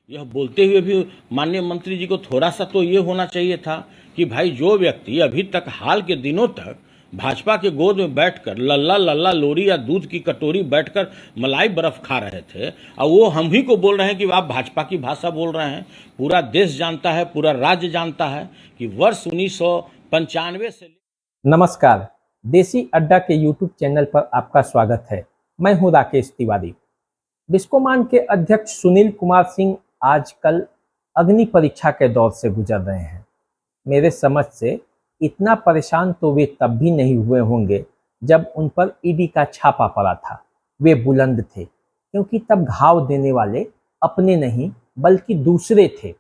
यह बोलते हुए भी माननीय मंत्री जी को थोड़ा सा तो ये होना चाहिए था कि भाई जो व्यक्ति अभी तक हाल के दिनों तक भाजपा के गोद में बैठकर लल्ला लल्ला लोरी या दूध की कटोरी बैठकर मलाई बर्फ खा रहे थे, और वो हम ही को बोल रहे हैं कि आप भाजपा की भाषा बोल रहे हैं। पूरा देश जानता है, पूरा राज्य जानता है कि वर्ष 1995 से। नमस्कार, देसी अड्डा के यूट्यूब चैनल पर आपका स्वागत है। मैं हूं राकेश तिवारी। बिस्कोमान के अध्यक्ष सुनील कुमार सिंह आजकल अग्नि परीक्षा के दौर से गुजर रहे हैं। मेरे समझ से इतना परेशान तो वे तब भी नहीं हुए होंगे जब उन पर ईडी का छापा पड़ा था। वे बुलंद थे क्योंकि तब घाव देने वाले अपने नहीं बल्कि दूसरे थे।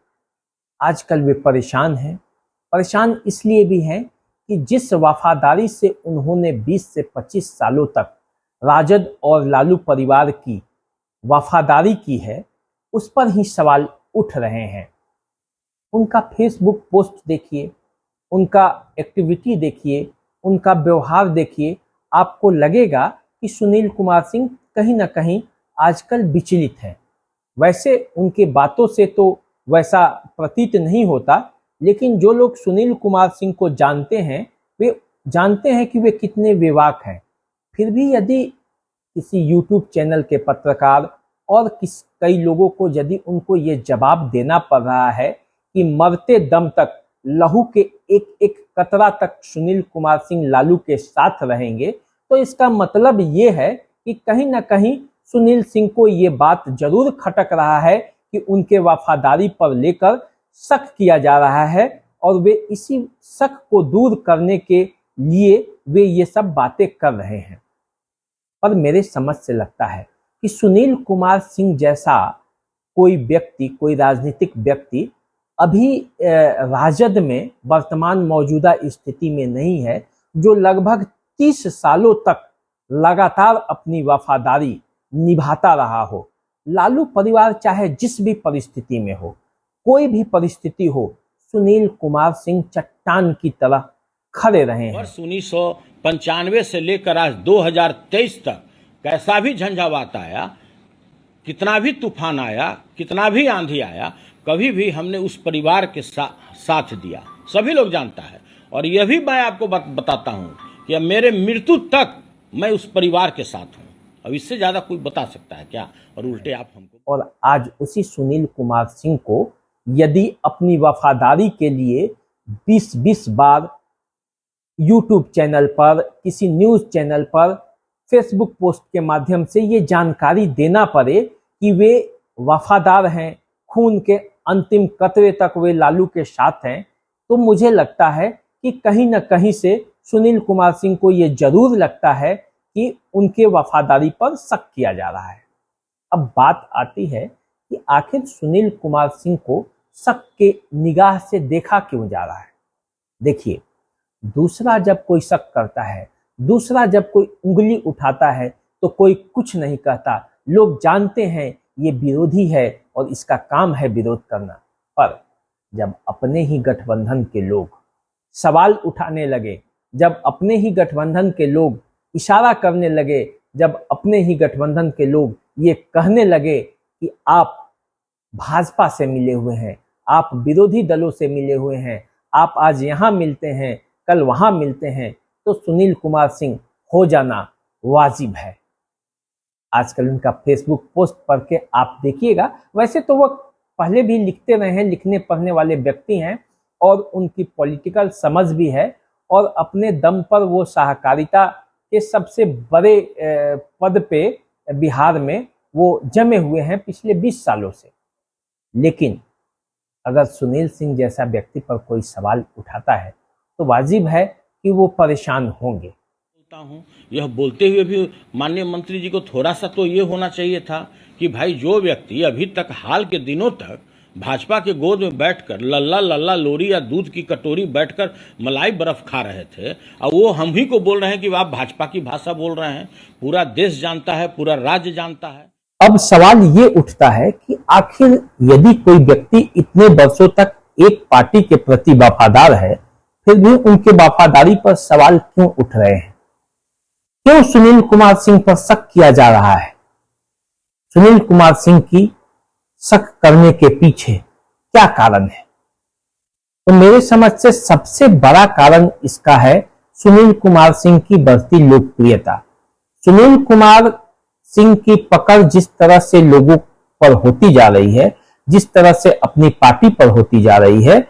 आजकल वे परेशान हैं। परेशान इसलिए भी हैं कि जिस वफादारी से उन्होंने 20 से 25 सालों तक राजद और लालू परिवार की वफादारी की है, उस पर ही सवाल उठ रहे हैं। उनका फेसबुक पोस्ट देखिए, उनका एक्टिविटी देखिए, उनका व्यवहार देखिए, आपको लगेगा कि सुनील कुमार सिंह कहीं ना कहीं आजकल विचलित हैं। वैसे उनके बातों से तो वैसा प्रतीत नहीं होता, लेकिन जो लोग सुनील कुमार सिंह को जानते हैं वे जानते हैं कि वे कितने बेबाक हैं। फिर भी यदि किसी यूट्यूब चैनल के पत्रकार और कई लोगों को यदि उनको ये जवाब देना पड़ रहा है कि मरते दम तक लहू के एक एक कतरा तक सुनील कुमार सिंह लालू के साथ रहेंगे, तो इसका मतलब ये है कि कहीं ना कहीं सुनील सिंह को ये बात जरूर खटक रहा है कि उनके वफादारी पर लेकर शक किया जा रहा है, और वे इसी शक को दूर करने के लिए वे ये सब बातें कर रहे हैं। पर मेरे समझ से लगता है कि सुनील कुमार सिंह जैसा कोई व्यक्ति, कोई राजनीतिक व्यक्ति अभी राजद में वर्तमान मौजूदा स्थिति में नहीं है, जो लगभग 30 सालों तक लगातार अपनी वफादारी निभाता रहा हो। लालू परिवार चाहे जिस भी परिस्थिति में हो, कोई भी परिस्थिति हो, सुनील कुमार सिंह चट्टान की तरह खड़े रहे हैं। वर्ष 1995 से लेकर आज 2023 तक कैसा भी झंझावात आया, कितना भी तूफान आया, कितना भी आंधी आया, कभी भी हमने उस परिवार के साथ दिया। सभी लोग जानता है, और यह भी मैं आपको बताता हूँ कि मेरे मृत्यु तक मैं उस परिवार के साथ हूँ। अब इससे ज्यादा कोई बता सकता है क्या? और उल्टे आप हमको। और आज उसी सुनील कुमार सिंह को यदि अपनी वफादारी के लिए 20-20 बार यूट्यूब चैनल पर, किसी न्यूज चैनल पर, फेसबुक पोस्ट के माध्यम से ये जानकारी देना पड़े कि वे वफादार हैं, खून के अंतिम कतरे तक वे लालू के साथ हैं, तो मुझे लगता है कि कहीं ना कहीं से सुनील कुमार सिंह को ये जरूर लगता है कि उनके वफादारी पर शक किया जा रहा है। अब बात आती है कि आखिर सुनील कुमार सिंह को शक के निगाह से देखा क्यों जा रहा है। देखिए, दूसरा जब कोई शक करता है, दूसरा जब कोई उंगली उठाता है, तो कोई कुछ नहीं कहता। लोग जानते हैं ये विरोधी है और इसका काम है विरोध करना। पर जब अपने ही गठबंधन के लोग सवाल उठाने लगे, जब अपने ही गठबंधन के लोग इशारा करने लगे, जब अपने ही गठबंधन के लोग ये कहने लगे कि आप भाजपा से मिले हुए हैं, आप विरोधी दलों से मिले हुए हैं, आप आज यहाँ मिलते हैं, कल वहां मिलते हैं, तो सुनील कुमार सिंह हो जाना वाजिब है। आजकल उनका फेसबुक पोस्ट पढ़ के आप देखिएगा। वैसे तो वो पहले भी लिखते रहे हैं, लिखने पढ़ने वाले व्यक्ति हैं, और उनकी पॉलिटिकल समझ भी है, और अपने दम पर वो सहकारिता के सबसे बड़े पद पे बिहार में वो जमे हुए हैं पिछले 20 सालों से। लेकिन अगर सुनील सिंह जैसा व्यक्ति पर कोई सवाल उठाता है तो वाजिब है कि वो परेशान होंगे। यह बोलते हुए भी माननीय मंत्री जी को थोड़ा सा तो ये होना चाहिए था कि भाई जो व्यक्ति अभी तक हाल के दिनों तक भाजपा के गोद में बैठकर लल्ला लल्ला लोरी या दूध की कटोरी बैठकर मलाई बर्फ खा रहे थे, और वो हम ही को बोल रहे हैं कि आप भाजपा की भाषा बोल रहे हैं। पूरा देश जानता है, पूरा राज्य जानता है। अब सवाल ये उठता है कि आखिर यदि कोई व्यक्ति इतने वर्षों तक एक पार्टी के प्रति वफादार है, फिर भी उनके वफादारी पर सवाल क्यों उठ रहे हैं? क्यों सुनील कुमार सिंह पर शक किया जा रहा है? सुनील कुमार सिंह की शक करने के पीछे क्या कारण है? तो मेरे समझ से सबसे बड़ा कारण इसका है सुनील कुमार सिंह की बढ़ती लोकप्रियता। सुनील कुमार सिंह की पकड़ जिस तरह से लोगों पर होती जा रही है, जिस तरह से अपनी पार्टी पर होती जा रही है,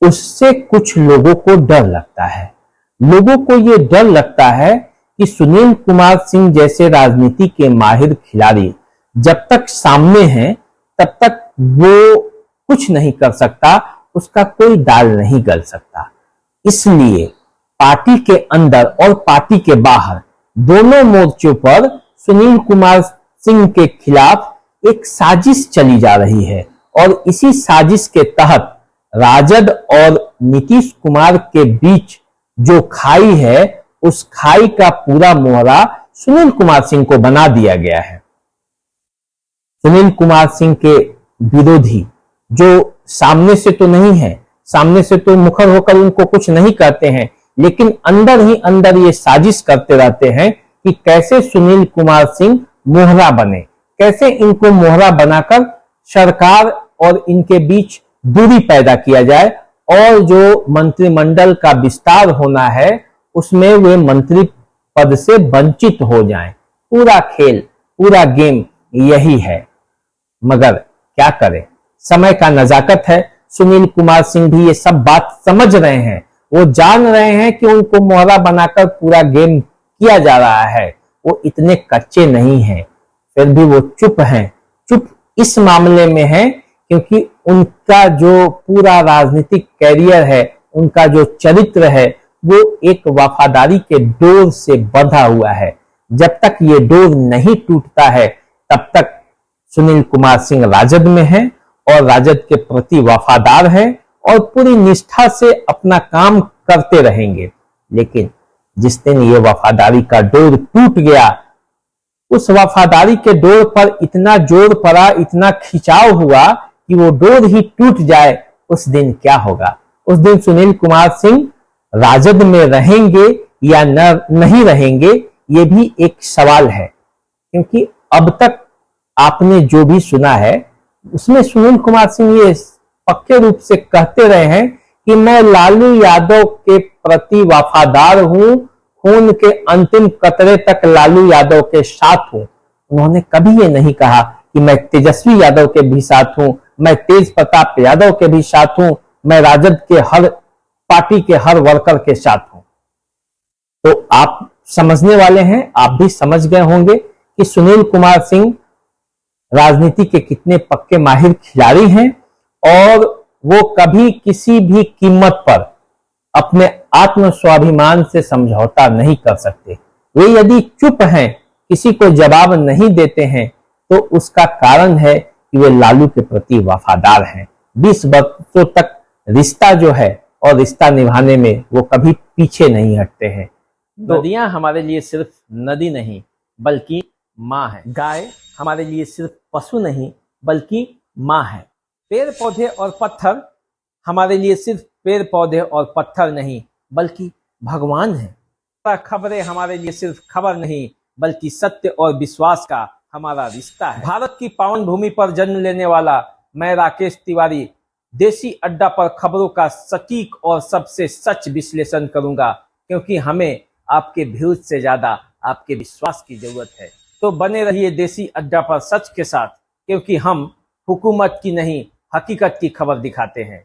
उससे कुछ लोगों को डर लगता है। लोगों को ये डर लगता है कि सुनील कुमार सिंह जैसे राजनीति के माहिर खिलाड़ी जब तक सामने हैं तब तक वो कुछ नहीं कर सकता, उसका कोई दाल नहीं गल सकता। इसलिए पार्टी के अंदर और पार्टी के बाहर दोनों मोर्चों पर सुनील कुमार सिंह के खिलाफ एक साजिश चली जा रही है और इसी साजिश के तहत राजद और नीतीश कुमार के बीच जो खाई है, उस खाई का पूरा मोहरा सुनील कुमार सिंह को बना दिया गया है। सुनील कुमार सिंह के विरोधी जो सामने से तो नहीं है, सामने से तो मुखर होकर उनको कुछ नहीं कहते हैं, लेकिन अंदर ही अंदर ये साजिश करते रहते हैं कि कैसे सुनील कुमार सिंह मोहरा बने, कैसे इनको मोहरा बनाकर सरकार और इनके बीच दूरी पैदा किया जाए और जो मंत्रिमंडल का विस्तार होना है उसमें वे मंत्री पद से वंचित हो जाएं। पूरा खेल, पूरा गेम यही है। मगर क्या करें, समय का नजाकत है। सुनील कुमार सिंह भी ये सब बात समझ रहे हैं, वो जान रहे हैं कि उनको मोहरा बनाकर पूरा गेम किया जा रहा है। वो इतने कच्चे नहीं हैं, फिर भी वो चुप हैं। चुप इस मामले में है क्योंकि उनका जो पूरा राजनीतिक कैरियर है, उनका जो चरित्र है, वो एक वफादारी के डोर से बंधा हुआ है। जब तक ये डोर नहीं टूटता है तब तक सुनील कुमार सिंह राजद में है और राजद के प्रति वफादार है और पूरी निष्ठा से अपना काम करते रहेंगे। लेकिन जिस दिन ये वफादारी का डोर टूट गया, उस वफादारी के डोर पर इतना जोर पड़ा, इतना खिंचाव हुआ कि वो डोर ही टूट जाए, उस दिन क्या होगा? उस दिन सुनील कुमार सिंह राजद में रहेंगे या नहीं रहेंगे, ये भी एक सवाल है। क्योंकि अब तक आपने जो भी सुना है उसमें सुनील कुमार सिंह ये पक्के रूप से कहते रहे हैं कि मैं लालू यादव के प्रति वफादार हूं, खून के अंतिम कतरे तक लालू यादव के साथ हूं। उन्होंने कभी ये नहीं कहा कि मैं तेजस्वी यादव के भी साथ हूं, मैं तेज प्रताप यादव के भी साथ हूं, मैं राजद के हर पार्टी के हर वर्कर के साथ हूं। तो आप समझने वाले हैं, आप भी समझ गए होंगे कि सुनील कुमार सिंह राजनीति के कितने पक्के माहिर खिलाड़ी हैं और वो कभी किसी भी कीमत पर अपने आत्म स्वाभिमान से समझौता नहीं कर सकते। वे यदि चुप हैं, किसी को जवाब नहीं देते हैं, तो उसका कारण है कि वे लालू के प्रति वफादार हैं। 20 वर्षों तक रिश्ता जो है और रिश्ता निभाने में वो कभी पीछे नहीं हटते हैं। नदियां हमारे लिए सिर्फ नदी नहीं बल्कि माँ है। गाय हमारे लिए सिर्फ पशु नहीं बल्कि माँ है। पेड़ पौधे और पत्थर हमारे लिए सिर्फ पेड़ पौधे और पत्थर नहीं बल्कि भगवान है। खबरें हमारे लिए सिर्फ खबर नहीं बल्कि सत्य और विश्वास का हमारा रिश्ता है। भारत की पावन भूमि पर जन्म लेने वाला मैं राकेश तिवारी देसी अड्डा पर खबरों का सटीक और सबसे सच विश्लेषण करूंगा, क्योंकि हमें आपके व्यूज से ज्यादा आपके विश्वास की जरूरत है। तो बने रहिए देसी अड्डा पर सच के साथ, क्योंकि हम हुकूमत की नहीं हकीकत की खबर दिखाते हैं।